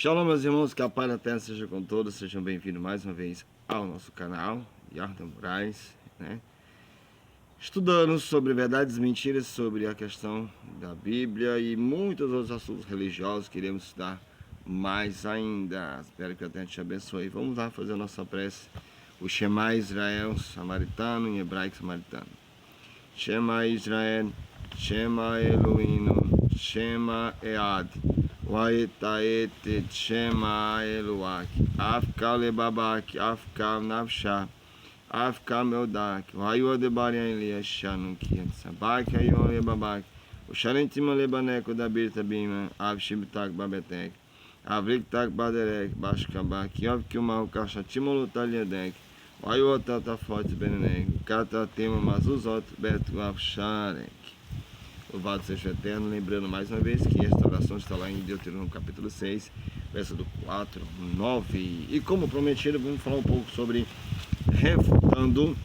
Shalom, meus irmãos, que a paz da terra seja com todos, sejam bem-vindos mais uma vez ao nosso canal, Yarda Moraes, né? Estudando sobre verdades e mentiras, sobre a questão da Bíblia e muitos outros assuntos religiosos que iremos estudar mais ainda. Espero que a Deus te abençoe. Vamos lá fazer a nossa prece, o Shema Israel samaritano, em hebraico samaritano. Shema Israel, Shema Eloheinu, Shema Ead. Waetaet Shema Eloak, Afka Lebabak, Afka Nafsha, Afka Meldak, Wayu Adebarian Eliashanu Kian, Sabak Ayon Lebabak, o Sharentima Lebaneco da Birta Bima, Avshibtak Babetek, Avriktak Baderek, Bashkabak, Yavkilmau Kashatimo Lutaliadek, Wayu Tata Forte Benenek, Kata Tema Mazuzot, Betu Afsharek. Louvado seja o Eterno, lembrando mais uma vez que esta oração está lá em Deuteronômio capítulo 6, verso do 4, 9. E como prometido, vamos falar um pouco sobre refutando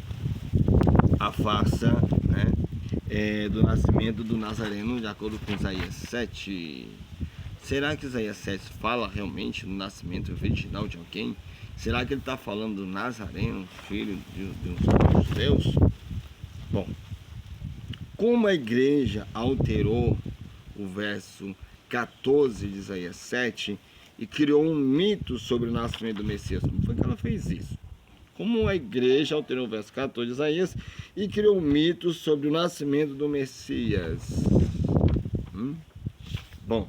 a farsa, né, do nascimento do Nazareno, de acordo com Isaías 7. Será que Isaías 7 fala realmente do nascimento virginal de alguém? Será que ele está falando do Nazareno, filho de Deus? Bom, como a igreja alterou o verso 14 de Isaías 7 e criou um mito sobre o nascimento do Messias? Como foi que ela fez isso? Como a igreja alterou o verso 14 de Isaías e criou um mito sobre o nascimento do Messias? Bom,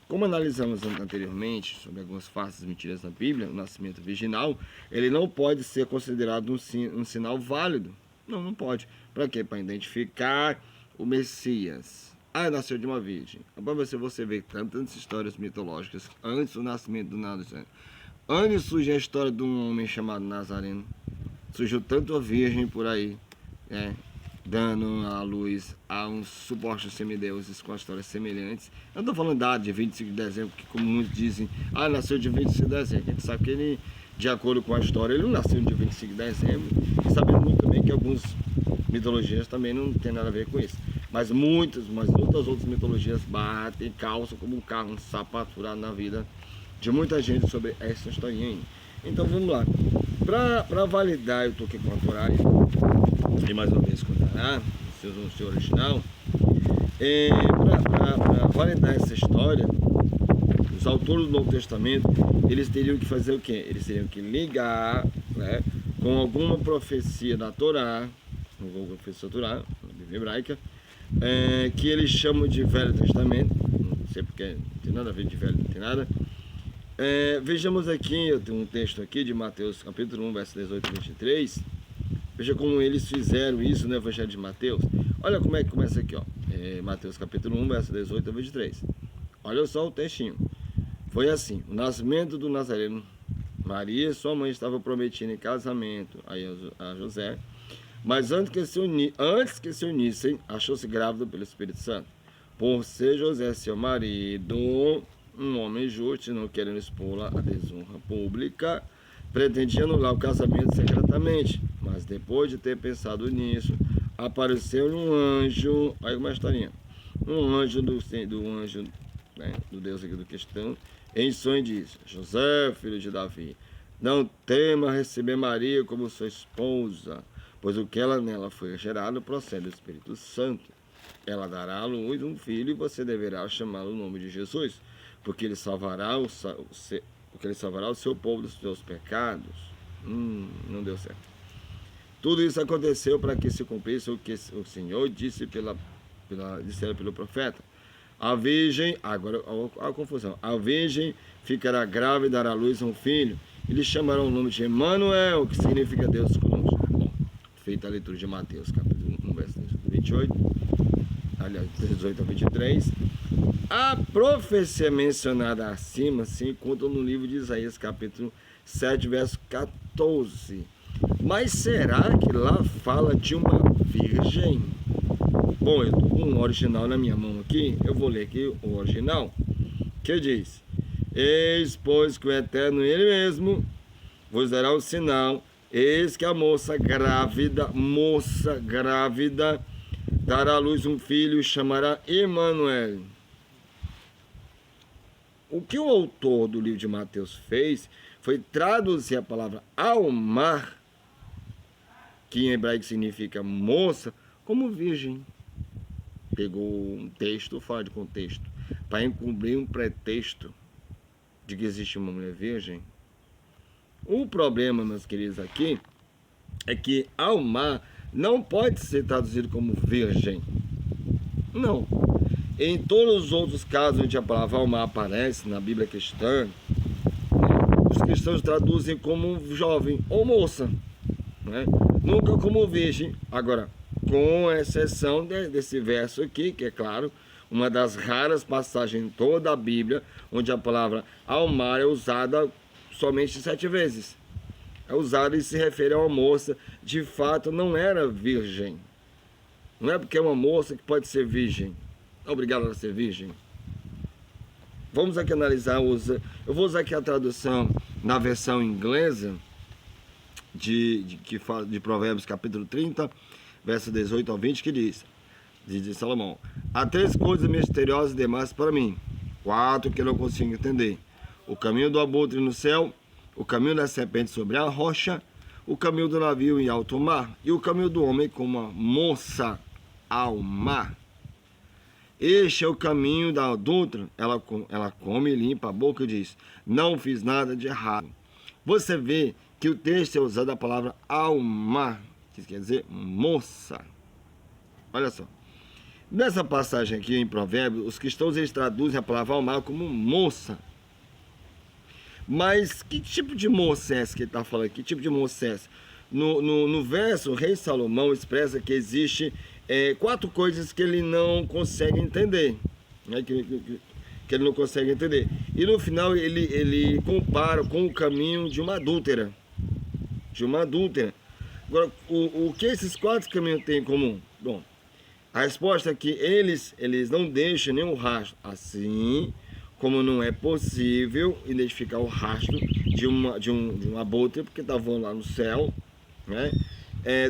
como analisamos anteriormente sobre algumas farsas e mentiras da Bíblia, o nascimento virginal, ele não pode ser considerado um sinal válido. Não pode. Para quê? Para identificar o Messias. Nasceu de uma virgem. Para você ver tantas histórias mitológicas antes do nascimento do Nazareno. Antes surge a história de um homem chamado Nazareno. Surgiu tanto a virgem por aí, dando à luz a uns supostos semideuses com histórias semelhantes. Eu não estou falando da data de 25 de dezembro, que como muitos dizem, nasceu de 25 de dezembro. A gente sabe que ele, de acordo com a história, ele não nasceu de 25 de dezembro. E sabemos muito também que algumas mitologias também não tem nada a ver com isso. Mas muitas outras mitologias batem, calçam como um carro, um sapato furado na vida de muita gente sobre essa historinha aí. Então vamos lá. Para validar, eu estou aqui com a Torá, e mais uma vez com o Torá, o seu original. Para validar essa história, os autores do Novo Testamento, eles teriam que fazer o quê? Eles teriam que ligar, né, com alguma profecia da Torá, alguma profecia da Torá, na Bíblia hebraica, que eles chamam de Velho Testamento. Não sei porque não tem nada a ver de velho, não tem nada. Vejamos aqui, eu tenho um texto aqui de Mateus capítulo 1, verso 18 e 23. Veja como eles fizeram isso no Evangelho de Mateus. Olha como é que começa aqui, ó. Mateus capítulo 1, verso 18 a 23. Olha só o textinho. Foi assim: o nascimento do Nazareno. Maria, sua mãe, estava prometida em casamento a José, mas antes que se unissem, achou-se grávida pelo Espírito Santo. Por ser José seu marido um homem justo, não querendo expô-la à desonra pública, pretendia anular o casamento secretamente. Mas depois de ter pensado nisso, apareceu-lhe um anjo. Olha uma historinha. Um anjo do anjo, do Deus aqui do questão, em sonho disse: José, filho de Davi, não tema receber Maria como sua esposa, pois o que nela foi gerado procede do Espírito Santo. Ela dará à luz um filho e você deverá chamá-lo o nome de Jesus, porque ele salvará o seu povo dos seus pecados. Não deu certo. Tudo isso aconteceu para que se cumprisse o que o Senhor disse pelo profeta. A virgem, agora a confusão, a virgem ficará grávida e dará à luz a um filho, e lhe chamarão o nome de Emanuel, que significa Deus conosco. Bom, feita a leitura de Mateus, capítulo 1, verso 28, aliás, 18 a 23. A profecia mencionada acima se encontra no livro de Isaías, capítulo 7, verso 14. Mas será que lá fala de uma virgem? Bom, eu estou com um original na minha mão aqui, eu vou ler aqui o original, que diz: Eis, pois, que o Eterno, Ele mesmo, vos dará o sinal, eis que a moça grávida, dará à luz um filho e chamará Emanuel. o que o autor do livro de Mateus fez foi traduzir a palavra almar, que em hebraico significa moça, como virgem. Pegou um texto fora de contexto para encobrir um pretexto de que existe uma mulher virgem. O problema, meus queridos, aqui é que almar não pode ser traduzido como virgem. Não. Em todos os outros casos onde a palavra almar aparece na Bíblia cristã, os cristãos traduzem como jovem ou moça, né? Nunca como virgem. Agora, com exceção desse verso aqui, que é claro, uma das raras passagens em toda a Bíblia onde a palavra almar é usada somente 7 vezes. É usada e se refere a uma moça, de fato não era virgem. Não é porque é uma moça que pode ser virgem. Não é obrigada a ser virgem. Vamos aqui analisar, eu vou usar aqui a tradução na versão inglesa de Provérbios capítulo 30, verso 18 ao 20, que diz Salomão: há 3 coisas misteriosas demais para mim, 4 que eu não consigo entender: o caminho do abutre no céu, o caminho da serpente sobre a rocha, o caminho do navio em alto mar, e o caminho do homem como uma moça ao mar. Este é o caminho da adulta. Ela come e limpa a boca e diz: não fiz nada de errado. Você vê que o texto é usado a palavra almar, que quer dizer moça. Olha só. Nessa passagem aqui em Provérbios, os cristãos eles traduzem a palavra almar como moça. Mas que tipo de moça é essa que ele está falando? Que tipo de moça é essa? No verso, o rei Salomão expressa que existe 4 coisas que ele não consegue entender, né? Que ele não consegue entender. E no final ele compara com o caminho de uma adúltera. Agora, o que esses 4 caminhos têm em comum? Bom, a resposta é que eles não deixam nenhum rastro, assim como não é possível identificar o rastro de um abutre, porque estavam lá no céu, né?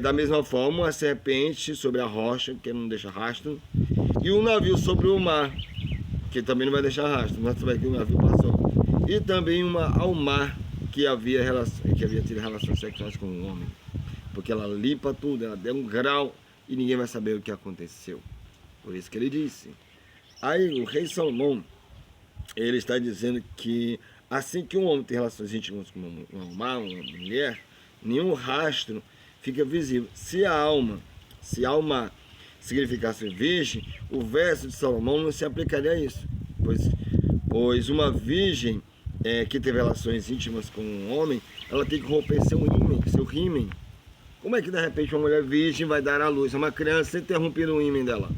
Da mesma forma, a serpente sobre a rocha, que não deixa rastro, e o navio sobre o mar, que também não vai deixar rastro, mas você vai ver que o navio passou. E também uma almar, que havia tido relações sexuais com um homem, porque ela limpa tudo, ela deu um grau e ninguém vai saber o que aconteceu. Por isso que ele disse. Aí o rei Salomão, ele está dizendo que assim que um homem tem relações íntimas com uma mulher, nenhum rastro fica visível. Se a alma significasse virgem, o verso de Salomão não se aplicaria a isso, pois uma virgem que teve relações íntimas com um homem, ela tem que romper seu rímen. Como é que de repente uma mulher virgem vai dar à luz a uma criança sem ter rompido o ímen dela?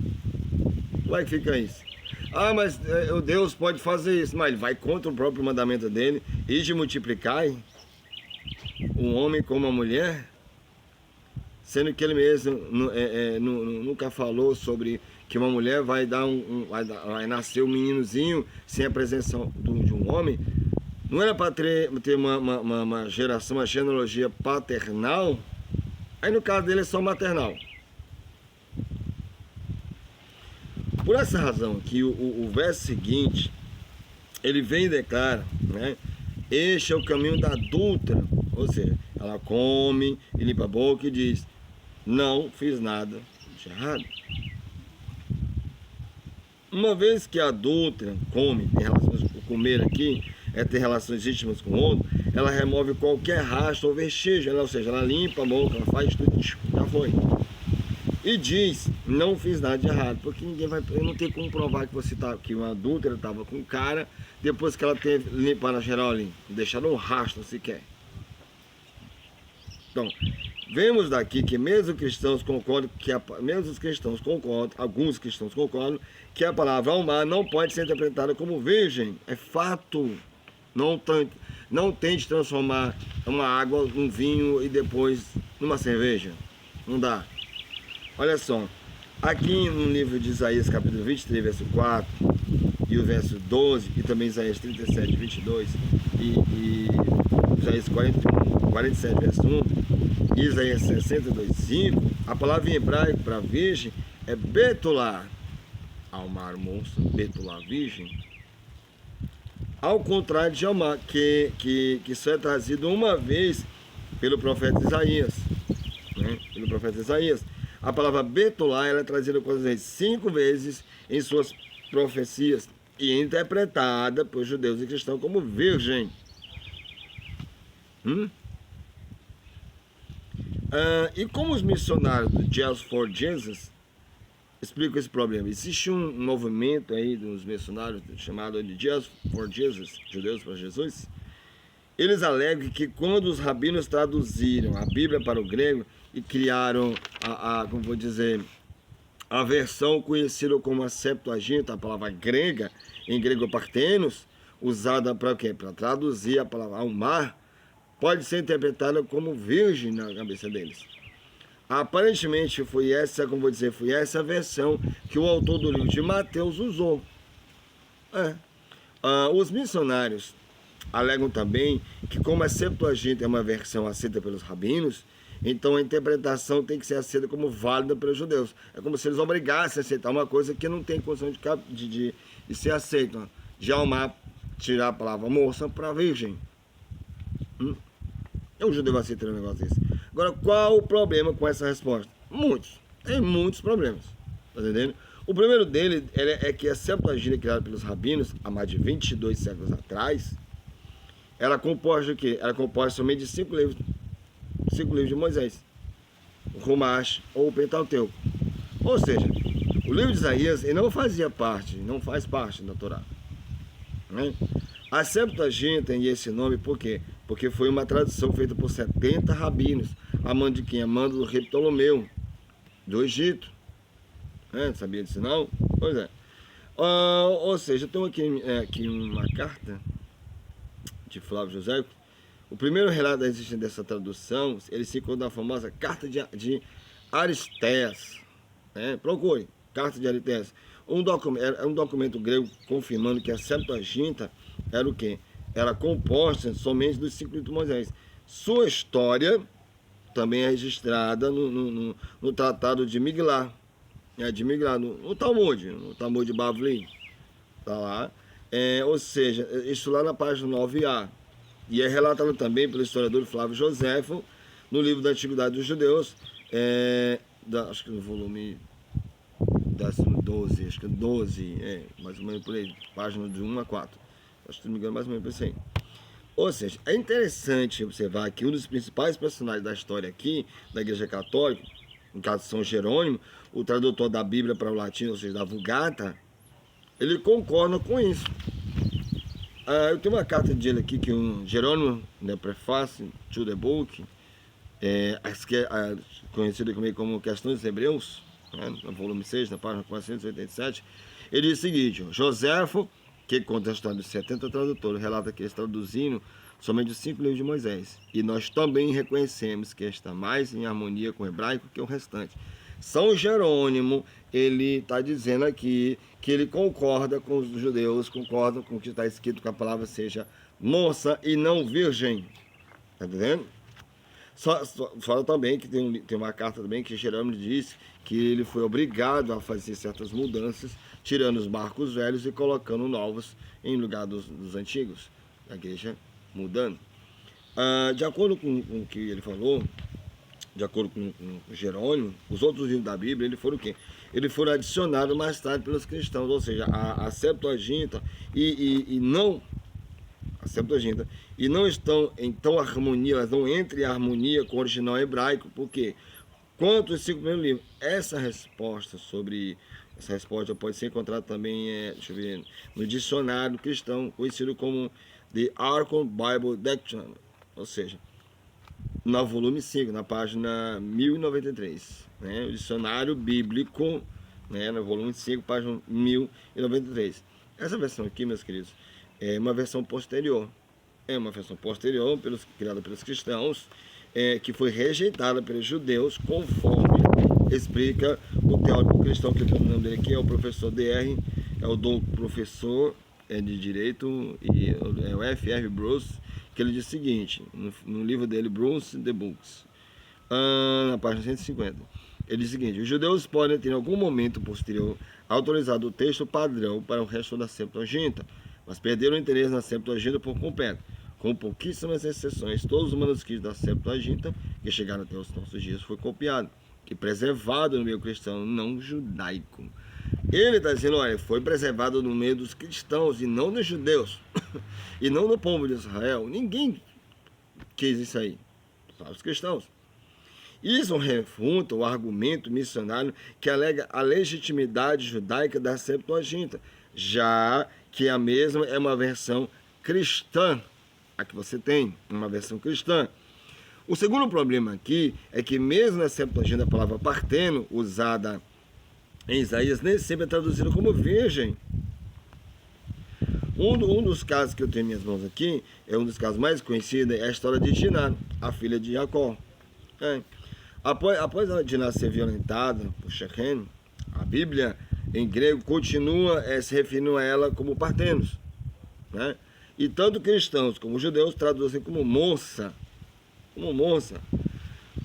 Como é que fica isso? Ah, mas Deus pode fazer isso, mas ele vai contra o próprio mandamento dele e de multiplicar um homem com uma mulher, sendo que ele mesmo nunca falou sobre que uma mulher vai nascer um meninozinho sem a presença de um homem. Não era para ter uma geração, uma genealogia paternal? Aí no caso dele é só maternal. Por essa razão que o verso seguinte, ele vem e declara, né? Este é o caminho da adúltera, ou seja, ela come e limpa a boca e diz: não fiz nada de errado. Uma vez que a adúltera come, tem relações com comer aqui, ter relações íntimas com o outro, ela remove qualquer rastro ou vestígio, ou seja, ela limpa a boca, ela faz tudo, já foi. E diz: não fiz nada de errado, porque não tem como provar que uma adúltera estava com o cara depois que ela teve limpar na geral ali, deixaram um rastro sequer. Então, vemos daqui que mesmo os cristãos concordam alguns cristãos concordam que a palavra almar não pode ser interpretada como virgem. É fato. Não tente transformar uma água num vinho e depois numa cerveja. Não dá. Olha só, aqui no livro de Isaías, capítulo 23, verso 4, e o verso 12, e também Isaías 37, 22, e Isaías 47, verso 1, e Isaías 62, 5, a palavra em hebraico para virgem é betulá, almar moça, betulá virgem. Ao contrário de Jeová, que só é trazido uma vez pelo profeta Isaías. Né? Pelo profeta Isaías. A palavra Betulá ela é trazida quantas vezes? 5 vezes em suas profecias e interpretada por judeus e cristãos como virgem. E como os missionários do Just for Jesus explicam esse problema? Existe um movimento aí dos missionários chamado de Just for Jesus, judeus para Jesus. Eles alegam que quando os rabinos traduziram a Bíblia para o grego e criaram como vou dizer, a versão conhecida como a Septuaginta, a palavra grega, em grego partenos, usada para quê? Para traduzir a palavra ao mar, pode ser interpretada como virgem na cabeça deles. Aparentemente foi essa, como vou dizer, foi essa versão que o autor do livro de Mateus usou. Os missionários alegam também que como a Septuaginta é uma versão aceita pelos rabinos, então a interpretação tem que ser aceita como válida pelos judeus. É como se eles obrigassem a aceitar uma coisa que não tem condição de ser aceita. De almar, tirar a palavra moça para virgem. O judeu vai aceitar um negócio desse. Agora, qual o problema com essa resposta? Muitos. Tem muitos problemas. Tá entendendo? O primeiro dele é que a Septuaginta criada pelos rabinos, há mais de 22 séculos atrás, ela é composta de quê? Ela é composta somente de 5 livros de Moisés, o Rumash ou o Pentateuco. Ou seja, o livro de Isaías ele não faz parte da Torá. Né? A Septuaginta tem esse nome por quê? Porque foi uma tradução feita por 70 rabinos, a mando de quem? A mando do rei Ptolomeu, do Egito. Sabia disso não? Pois é. Ou seja, eu tenho aqui uma carta de Flávio José. O primeiro relato da existência dessa tradução, ele se encontra na famosa Carta de Aristeas. Procure, Carta de Aristeas. É um documento grego confirmando que a Septuaginta era o quê? Era composta somente dos 5 livros de Moisés. Sua história também é registrada no Tratado de Miglar. No Talmud de Bavli. Está lá. Ou seja, isso lá na página 9a. E é relatado também pelo historiador Flávio Joséfo no livro da Antiguidade dos Judeus, acho que no volume 12, acho que 12, mais ou menos por aí, página de 1 a 4. Acho que não me engano, mais ou menos por aí. Ou seja, é interessante observar que um dos principais personagens da história aqui, da Igreja Católica, no caso de São Jerônimo, o tradutor da Bíblia para o latim, ou seja, da Vulgata, ele concorda com isso. Eu tenho uma carta dele aqui, que um Jerônimo, Preface to the Book, conhecido como Questões dos Hebreus, no volume 6, na página 487, ele diz o seguinte: Joséfo, que conta a história dos 70 tradutores, relata que eles traduziram somente os 5 livros de Moisés. E nós também reconhecemos que está mais em harmonia com o hebraico que o restante. São Jerônimo, ele está dizendo aqui que ele concorda com os judeus, concorda com o que está escrito, que a palavra seja moça e não virgem. Está entendendo? Fala também que tem uma carta também que Jerônimo disse que ele foi obrigado a fazer certas mudanças, tirando os barcos velhos e colocando novos em lugar dos antigos. A igreja mudando. De acordo com o que ele falou, de acordo com Jerônimo, os outros livros da Bíblia, ele foram o quê? Eles foram adicionados mais tarde pelos cristãos, ou seja, a Septuaginta a Septuaginta, e não estão em tão harmonia, elas não entram em harmonia com o original hebraico, porque quanto aos 5 primeiros livros, essa resposta pode ser encontrada também, no dicionário cristão, conhecido como The Archon Bible Dictionary, ou seja, no volume 5, na página 1093, o dicionário bíblico, no volume 5, página 1093. Essa versão aqui, meus queridos, é uma versão posterior. Criada pelos cristãos, que foi rejeitada pelos judeus, conforme explica o teórico cristão, que o nome dele aqui é o professor DR, é o professor de Direito, e é o F.R. Bruce, que ele diz o seguinte, no livro dele, Bruce the Books, na página 150, ele diz o seguinte: os judeus podem ter em algum momento posterior autorizado o texto padrão para o resto da Septuaginta, mas perderam o interesse na Septuaginta por completo. Com pouquíssimas exceções, todos os manuscritos da Septuaginta que chegaram até os nossos dias foi copiado e preservado no meio cristão não judaico. Ele está dizendo, olha, foi preservado no meio dos cristãos e não dos judeus, e não no povo de Israel. Ninguém quis isso aí, só os cristãos. Isso refuta o argumento missionário que alega a legitimidade judaica da Septuaginta, já que a mesma é uma versão cristã. A que você tem, uma versão cristã. O segundo problema aqui é que mesmo na Septuaginta a palavra parteno, usada em Isaías, nem sempre é traduzida como virgem. Um dos casos que eu tenho em minhas mãos aqui, é um dos casos mais conhecidos, é a história de Diná, a filha de Jacó. Após a Diná ser violentada por Shechem, a Bíblia em grego continua se referindo a ela como partenos, né? E tanto cristãos como judeus traduzem como moça. Como moça.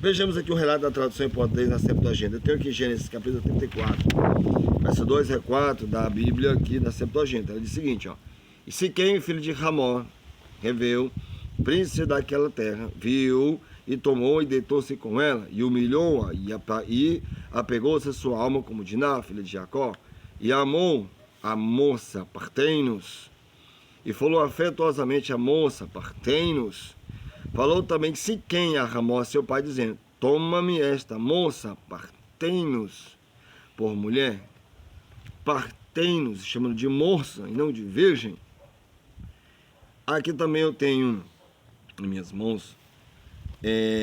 Vejamos aqui um relato da tradução em português na Septuaginta. Eu tenho aqui Gênesis capítulo 34, verso 2 a 4 da Bíblia aqui na Septuaginta. Ela diz o seguinte, ó. E Siquém, filho de Ramó, Reveu, príncipe daquela terra, viu e tomou e deitou-se com ela, e humilhou-a, e apegou-se a sua alma como Diná, filha de Jacó, e amou a moça, partei-nos. E falou afetuosamente a moça, partei-nos. Falou também Siquém a Ramó, seu pai, dizendo, toma-me esta moça, partei-nos por mulher. Partei-nos, chamando de moça e não de virgem. Aqui também eu tenho em minhas mãos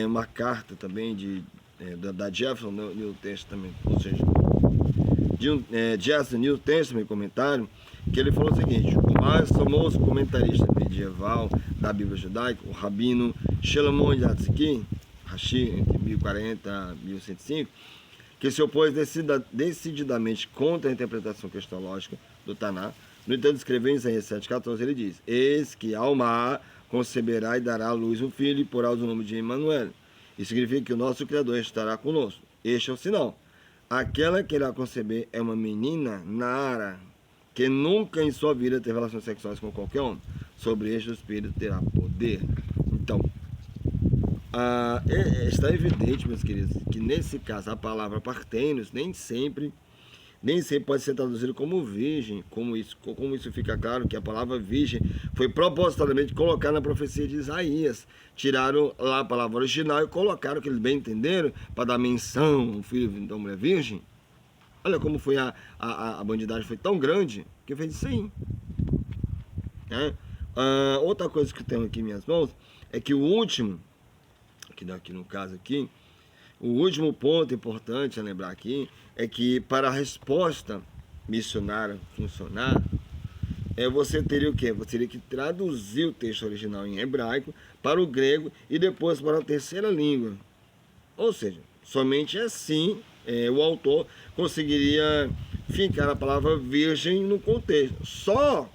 uma carta também da Jefferson New Testament, ou seja, Jefferson New Testament, comentário, que ele falou o seguinte: o mais famoso comentarista medieval da Bíblia judaica, o rabino Shlomo Yatzki, Rashi, entre 1040 e 1105, que se opôs decididamente contra a interpretação cristológica do Taná. No entanto, escreveu em Isaías 7,14, ele diz: eis que Alma conceberá e dará à luz um filho, e porá o nome de Emanuel. Isso significa que o nosso Criador estará conosco. Este é o sinal. Aquela que irá conceber é uma menina nara, que nunca em sua vida teve relações sexuais com qualquer homem. Sobre este o Espírito terá poder. Então, está evidente, meus queridos, que nesse caso a palavra parteinos nem sempre pode ser traduzida como virgem, como isso fica claro que a palavra virgem foi propositalmente colocada na profecia de Isaías. Tiraram lá a palavra original e colocaram, que eles bem entenderam, para dar menção ao filho da mulher virgem. Olha como foi a bandidagem foi tão grande que fez isso aí. Outra coisa que eu tenho aqui em minhas mãos é que o último, aqui no caso aqui, o último ponto importante a lembrar aqui é que para a resposta missionária funcionar, você teria o quê? Você teria que traduzir o texto original em hebraico para o grego e depois para a terceira língua. Ou seja, somente assim o autor conseguiria ficar a palavra virgem no contexto. Só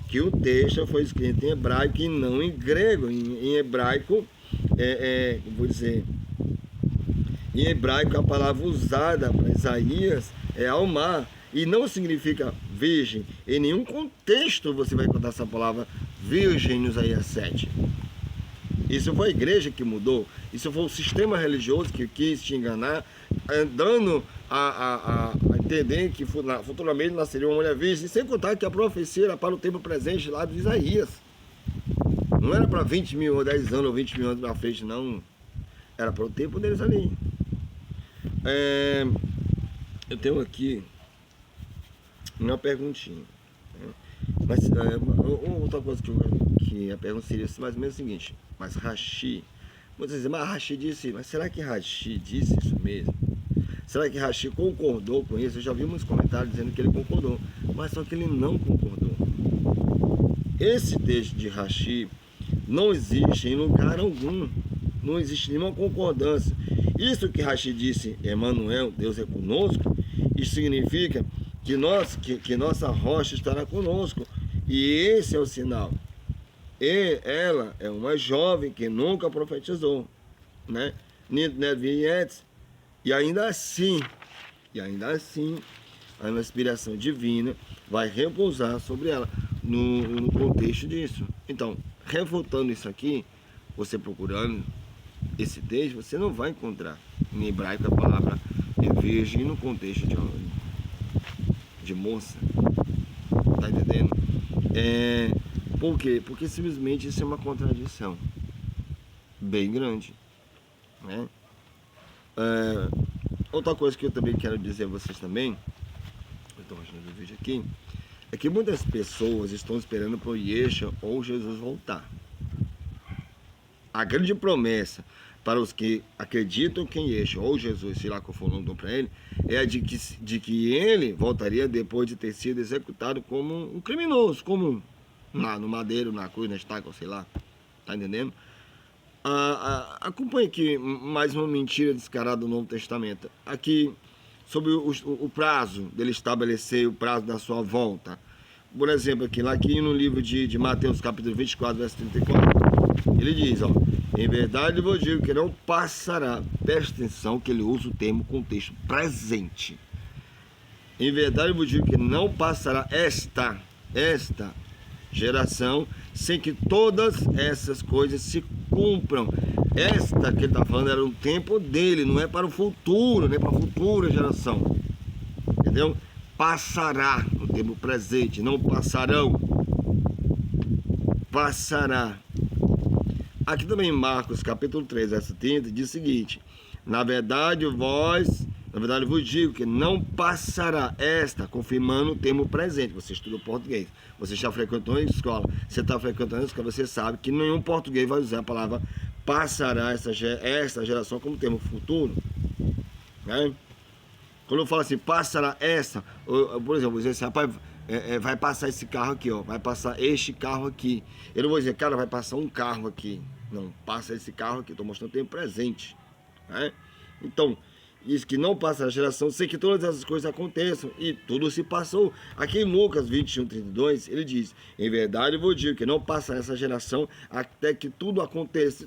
que o texto foi escrito em hebraico e não em grego. Em hebraico, vou dizer, em hebraico a palavra usada para Isaías é Alma, e não significa virgem. Em nenhum contexto você vai encontrar essa palavra virgem no Isaías 7. Isso foi a igreja que mudou, isso foi o sistema religioso que quis te enganar, dando a entender que futuramente nasceria uma mulher virgem, sem contar que a profecia era para o tempo presente lá de Isaías. Não era para 20 mil, ou 10 anos, ou 20 mil anos na frente, não. Era para o tempo deles ali. Eu tenho aqui uma perguntinha. Mas outra coisa que a pergunta seria mais ou menos o seguinte: mas Rashi, muitas vezes, mas Rashi disse, mas será que Rashi disse isso mesmo? Será que Rashi concordou com isso? Eu já vi muitos comentários dizendo que ele concordou, mas só que ele não concordou. Esse texto de Rashi não existe em lugar algum, não existe nenhuma concordância. Isso que Rashi disse, Emanuel, Deus é conosco, isso significa que nossa rocha estará conosco, e esse é o sinal. E ela é uma jovem que nunca profetizou, né? E ainda assim, a inspiração divina vai repousar sobre ela no contexto disso. Então, refutando isso aqui, você procurando esse texto, você não vai encontrar em hebraico a palavra virgem no contexto de moça. Tá entendendo? Por quê? Porque simplesmente isso é uma contradição bem grande, né? Outra coisa que eu também quero dizer a vocês também, eu estou mostrando o vídeo aqui, é que muitas pessoas estão esperando para o Yeshua ou Jesus voltar. A grande promessa para os que acreditam que Yeshua ou Jesus, sei lá qual for o nome para ele, é a de que ele voltaria depois de ter sido executado como um criminoso comum, no madeiro, na cruz, na estaca, sei lá. Tá entendendo? Acompanhe aqui mais uma mentira descarada do Novo Testamento. Aqui, sobre o prazo dele estabelecer o prazo da sua volta. Por exemplo, aqui no livro de Mateus, capítulo 24, verso 34, ele diz, ó: em verdade eu vos digo que não passará. Preste atenção que ele usa o termo contexto presente. Em verdade eu vos digo que não passará esta geração sem que todas essas coisas se cumpram. Esta que ele está falando era o tempo dele, não é para o futuro, nem para a futura geração. Entendeu? Passará, no tempo presente, não passarão. Passará. Aqui também em Marcos, capítulo 3, verso 30, diz o seguinte: na verdade eu vos digo que não passará esta, confirmando o termo presente. Você estuda português, você já frequentou a escola, você está frequentando a escola, você sabe que nenhum português vai usar a palavra passará esta geração como termo futuro, né? Quando eu falo assim, passará esta, por exemplo, eu vou dizer assim, rapaz, vai passar esse carro aqui, ó, vai passar este carro aqui. Eu não vou dizer, cara, vai passar um carro aqui. Não, passa esse carro aqui, estou mostrando o tempo presente, né? Então, isso que não passa a geração, sem que todas essas coisas aconteçam, e tudo se passou. Aqui em Lucas 21, 32, ele diz: em verdade eu vou dizer que não passa essa geração até que tudo aconteça.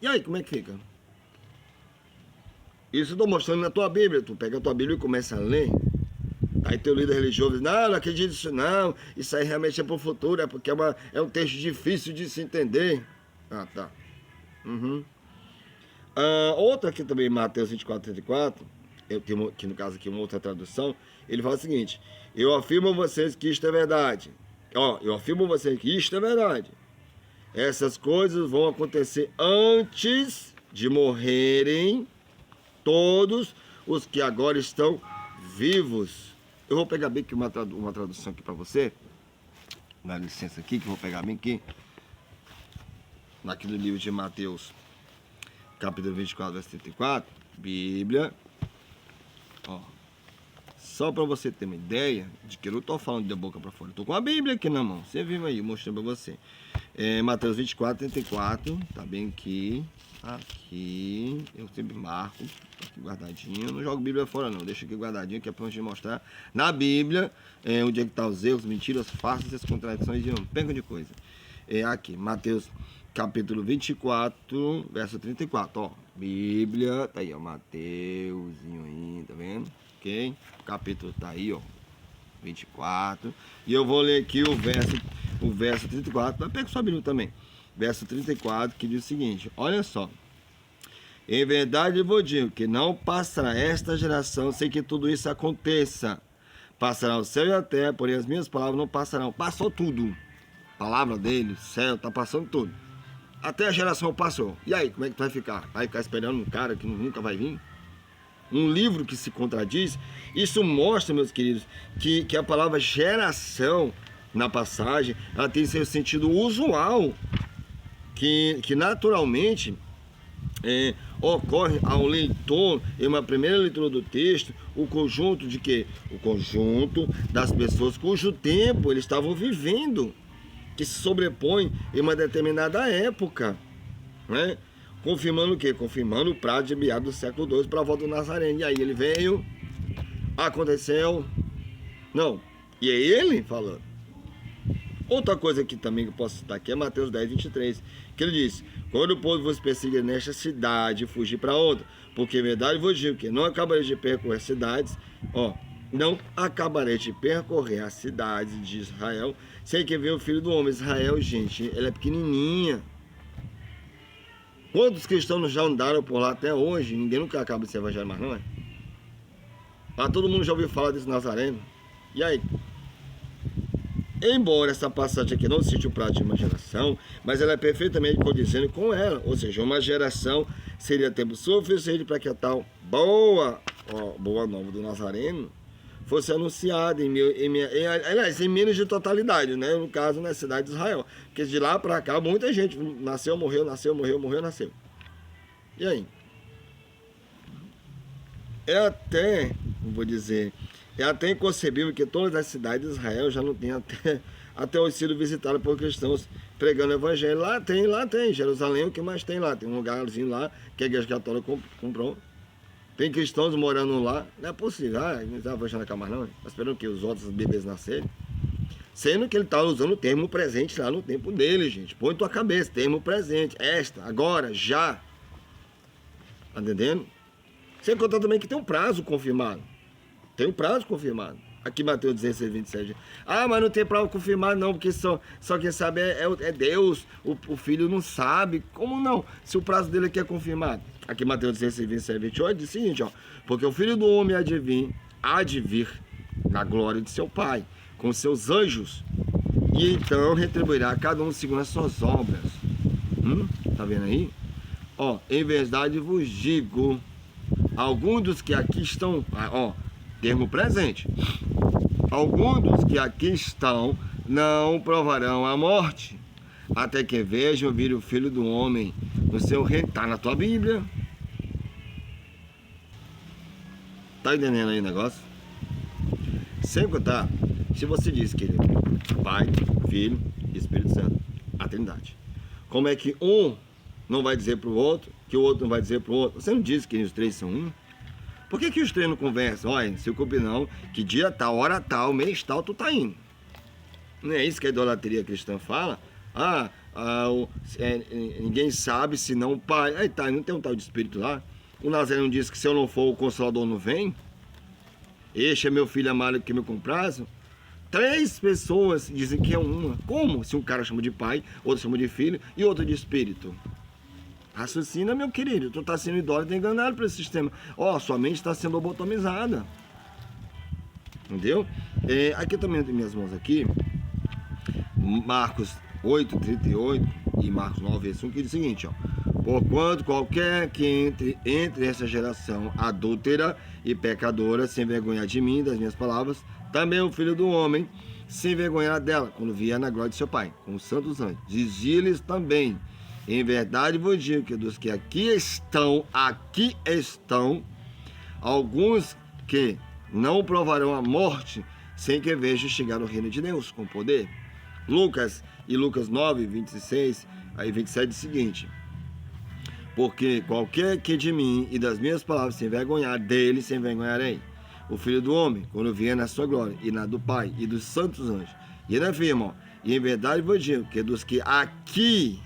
E aí, como é que fica? Isso eu estou mostrando na tua Bíblia. Tu pega a tua Bíblia e começa a ler. Aí teu líder religioso diz: não acredito nisso não, isso aí realmente é para o futuro, é porque é um texto difícil de se entender. Ah, tá. Outra aqui também, Mateus 24, 34, eu tenho aqui no caso aqui uma outra tradução, ele fala o seguinte: eu afirmo a vocês que isto é verdade. Eu afirmo a vocês que isto é verdade. Essas coisas vão acontecer antes de morrerem todos os que agora estão vivos. Eu vou pegar bem aqui uma tradução aqui para você. Dá licença aqui que eu vou pegar bem aqui. Aqui no livro de Mateus, capítulo 24, verso 34, Bíblia. Só para você ter uma ideia de que eu não estou falando de boca para fora. Estou com a Bíblia aqui na mão. Você viu aí, mostrando para você. Mateus 24, 34, tá bem aqui. Aqui, eu sempre marco, aqui guardadinho. Eu não jogo Bíblia fora não, deixa aqui guardadinho, que é para a gente mostrar. Na Bíblia, onde é que tá os erros, mentiras, farsas, as contradições, não penca de coisa. Aqui, Mateus capítulo 24, verso 34, ó. Bíblia, tá aí, ó, Mateuzinho aí, tá vendo? Ok? O capítulo tá aí, ó, 24. E eu vou ler aqui o verso 34, pega sua Bíblia também. Verso 34, que diz o seguinte: olha só. Em verdade eu vos digo que não passará esta geração sem que tudo isso aconteça. Passará o céu e a terra, porém as minhas palavras não passarão. Passou tudo. A palavra dele, o céu, tá passando tudo. Até a geração passou. E aí, como é que tu vai ficar? Vai ficar esperando um cara que nunca vai vir? Um livro que se contradiz? Isso mostra, meus queridos, que a palavra geração, na passagem, ela tem seu sentido usual, que naturalmente ocorre ao leitor, em uma primeira leitura do texto, o conjunto de quê? O conjunto das pessoas cujo tempo eles estavam vivendo, que se sobrepõe em uma determinada época, né? Confirmando o quê? Confirmando o prazo de meados do século II para a volta do Nazareno. E aí ele veio, aconteceu, não, e é ele falando. Outra coisa aqui também que eu posso citar aqui é Mateus 10, 23, que ele diz: quando o povo vos perseguir nesta cidade, fugir para outra, porque em verdade vos digo que não acabareis de percorrer cidades, não acabarei de percorrer a cidade de Israel sem que ver o Filho do Homem. Israel, gente, ela é pequenininha. Quantos cristãos já andaram por lá até hoje? Ninguém nunca acaba esse evangelho mais, não é? Ah, todo mundo já ouviu falar desse Nazareno. E aí? Embora essa passagem aqui não seja o prato de uma geração, mas ela é perfeitamente condizente com ela. Ou seja, uma geração seria tempo suficiente para que a tal boa nova do Nazareno fosse anunciada em menos de totalidade, né? No caso, na cidade de Israel. Porque de lá para cá, muita gente nasceu, morreu, nasceu, morreu, morreu, nasceu. E aí? É até inconcebível que todas as cidades de Israel já não tenham até hoje sido visitadas por cristãos pregando o evangelho. Lá tem. Jerusalém, o que mais tem lá? Tem um lugarzinho lá que a igreja católica comprou. Tem cristãos morando lá. Não é possível. Não está fechando a cama, não. Está esperando que os outros bebês nascerem. Sendo que ele está usando o termo presente lá no tempo dele, gente. Põe tua cabeça, termo presente. Agora, já. Tá entendendo? Sem contar também que tem um prazo confirmado. Tem um prazo confirmado. Aqui Mateus 16, 27. Mas não tem prazo confirmado não, porque só quem sabe é Deus. O filho não sabe. Como não? Se o prazo dele aqui é confirmado. Aqui Mateus 16, 27, 28 diz o seguinte, porque o Filho do Homem há de vir na glória de seu Pai, com seus anjos, e então retribuirá a cada um segundo as suas obras. Tá vendo aí? Em verdade vos digo, alguns dos que aqui estão, termo presente, alguns dos que aqui estão não provarão a morte, até que vejam vir o Filho do Homem no seu reino. Tá na tua Bíblia. Tá entendendo aí o negócio? Sem contar, se você diz que ele é Pai, Filho e Espírito Santo, a Trindade, como é que um não vai dizer para o outro, que o outro não vai dizer para o outro? Você não diz que os três são um? Por que os três não conversam? Olha, não se ocupe não, que dia tal, hora tal, mês tal, tu tá indo. Não é isso que a idolatria cristã fala? Ninguém sabe senão o Pai. Aí tá, não tem um tal de Espírito lá? O Nazareno diz que se eu não for, o Consolador não vem? Este é meu filho amado que me comprazo. 3 pessoas dizem que é uma. Como? Se um cara chama de pai, outro chama de filho e outro de espírito. Raciocina, meu querido. Tu tá sendo idólatra e enganado por esse sistema. Sua mente está sendo lobotomizada. Entendeu? Aqui também tem minhas mãos aqui. Marcos 8, 38 e Marcos 9, versículo 1, que diz o seguinte, porquanto qualquer que entre essa geração adúltera e pecadora, sem vergonha de mim, das minhas palavras, também o Filho do Homem se envergonhará dela, quando vier na glória de seu Pai, com os santos anjos. Dizia-lhes também, em verdade vos digo que dos que aqui estão, alguns que não provarão a morte, sem que vejam chegar ao reino de Deus, com poder. Lucas 9, 26 aí 27 diz o seguinte, porque qualquer que de mim e das minhas palavras se envergonhar, dele se envergonharei, o Filho do Homem, quando vier na sua glória, e na do Pai e dos santos anjos. E ele afirma, e em verdade vos digo, que dos que aqui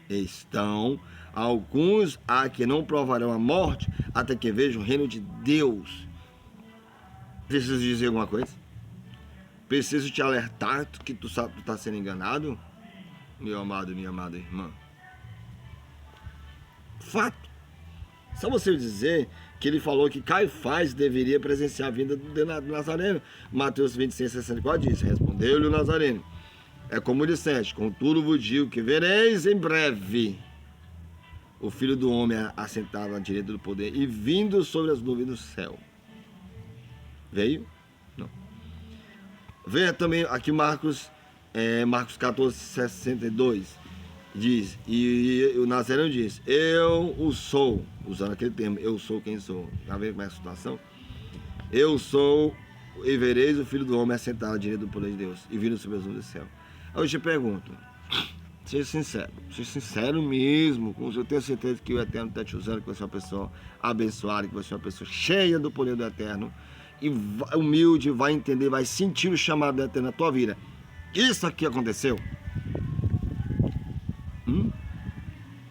estão, alguns há que não provarão a morte, até que vejam o reino de Deus. Preciso dizer alguma coisa? Preciso te alertar que tu sabe que tu está sendo enganado? Meu amado, minha amada irmã. Fato. Só você dizer que ele falou que Caifás deveria presenciar a vinda do Nazareno. Mateus 26, 64 diz, respondeu-lhe o Nazareno, é como disseste, contudo vos digo que vereis em breve o Filho do Homem assentado à direita do poder e vindo sobre as nuvens do céu. Veio? Não. Veja também aqui Marcos 14, 62. Diz, e o Nazareno diz, eu o sou, usando aquele termo, eu sou quem sou. Já vê como é a situação? Eu sou, e vereis o Filho do Homem assentado à direita do poder de Deus e vindo sobre as nuvens do céu. Aí eu te pergunto, seja sincero mesmo, eu tenho certeza que o Eterno está te usando, que você é uma pessoa abençoada, que você é uma pessoa cheia do poder do Eterno, e humilde, vai entender, vai sentir o chamado do Eterno na tua vida. Isso aqui aconteceu?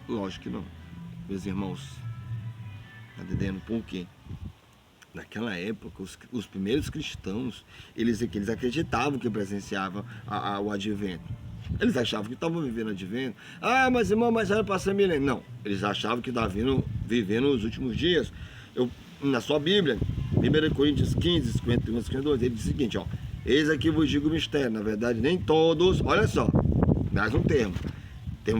Lógico que não, meus irmãos. Tá entendendo por quê? naquela época, os primeiros cristãos, eles acreditavam que presenciavam o advento. Eles achavam que estavam vivendo o advento. Ah, mas irmão, mas era para ser milênio. Não, eles achavam que estavam vivendo os últimos dias. Na sua Bíblia, 1 Coríntios 15, 51, 52, ele diz o seguinte, ó: eis aqui vos digo o mistério, na verdade nem todos, olha só, mais um termo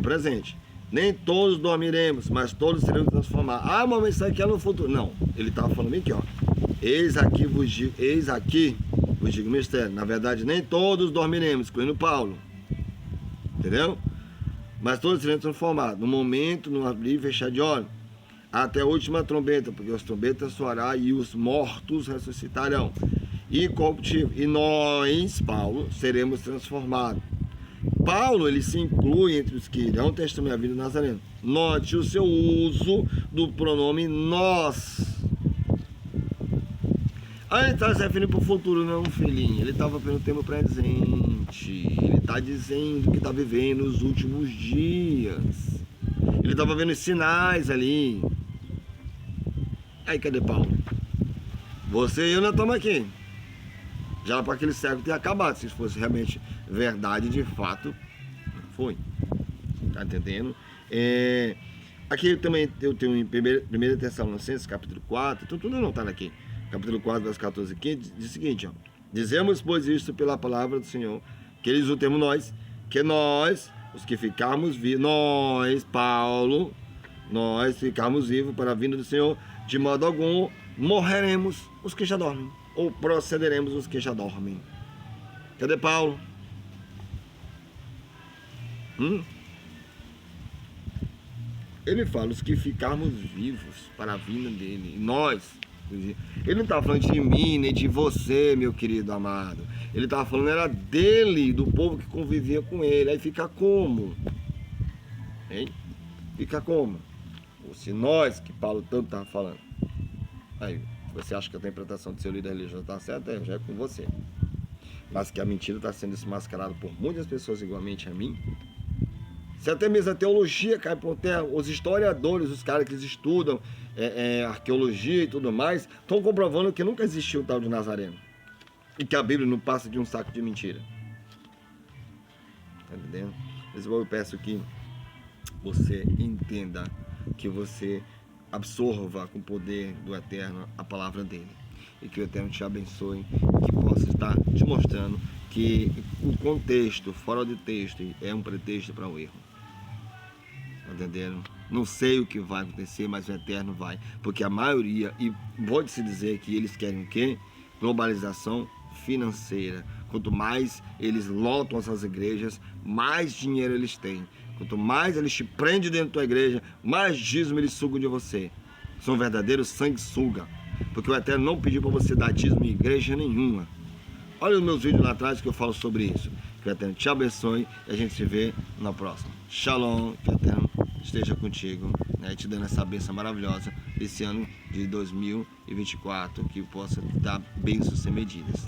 presente, nem todos dormiremos, mas todos seremos transformados. Ah, mas isso aqui é no futuro. Não, ele estava falando bem aqui, ó: eis aqui vos digo o mistério, na verdade nem todos dormiremos, incluindo Paulo, entendeu? Mas todos seremos transformados, no momento, no abrir e fechar de olhos, até a última trombeta, porque as trombetas soará e os mortos ressuscitarão, e nós, Paulo, seremos transformados. Paulo, ele se inclui entre os que irão testemunhar a vida do Nazareno. Note o seu uso do pronome nós. Aí ele está se referindo para o futuro, não, filhinho. Ele estava pelo tempo presente. Ele está dizendo que está vivendo os últimos dias. Ele estava vendo os sinais ali. Aí, cadê Paulo? Você e eu não estamos aqui. Já para aquele século ter acabado. Se fosse realmente verdade, de fato, foi. Tá entendendo? Aqui eu tenho em 1 Tessalonicenses, capítulo 4. Então tudo não está aqui. Capítulo 4, verso 14 e 15, diz o seguinte, ó: dizemos, pois, isto pela palavra do Senhor, que eles o temos nós, que nós, os que ficarmos vivos, nós, Paulo, nós ficarmos vivos para a vinda do Senhor, de modo algum morreremos os que já dormem, ou procederemos os que já dormem. Cadê Paulo? Ele fala os que ficarmos vivos para a vinda dele, nós. Ele não estava falando de mim, nem de você, meu querido amado. Ele estava falando era dele, do povo que convivia com ele. Aí fica como? Hein? Fica como? Se nós, que Paulo tanto estava falando. Aí, você acha que a interpretação do seu líder religioso está certa? Já é com você. Mas que a mentira está sendo desmascarada por muitas pessoas igualmente a mim. Se até mesmo a teologia cai por terra, os historiadores, os caras que estudam arqueologia e tudo mais, estão comprovando que nunca existiu o tal de Nazareno. E que a Bíblia não passa de um saco de mentira. Tá entendendo? Mas eu peço que você entenda, que você absorva com o poder do Eterno a palavra dele. E que o Eterno te abençoe, que possa estar te mostrando que o contexto, fora do texto, é um pretexto para o erro. Entenderam? Não sei o que vai acontecer, mas o Eterno vai. Porque a maioria, e pode-se dizer que eles querem o quê? Globalização financeira. Quanto mais eles lotam essas igrejas, mais dinheiro eles têm. Quanto mais eles te prendem dentro da tua igreja, mais dízimo eles sugam de você. São verdadeiros sanguessuga. Porque o Eterno não pediu para você dar dízimo em igreja nenhuma. Olha os meus vídeos lá atrás que eu falo sobre isso. Que o Eterno te abençoe e a gente se vê na próxima. Shalom, que o Eterno esteja contigo, né, te dando essa bênção maravilhosa desse ano de 2024, que possa dar bênçãos sem medidas.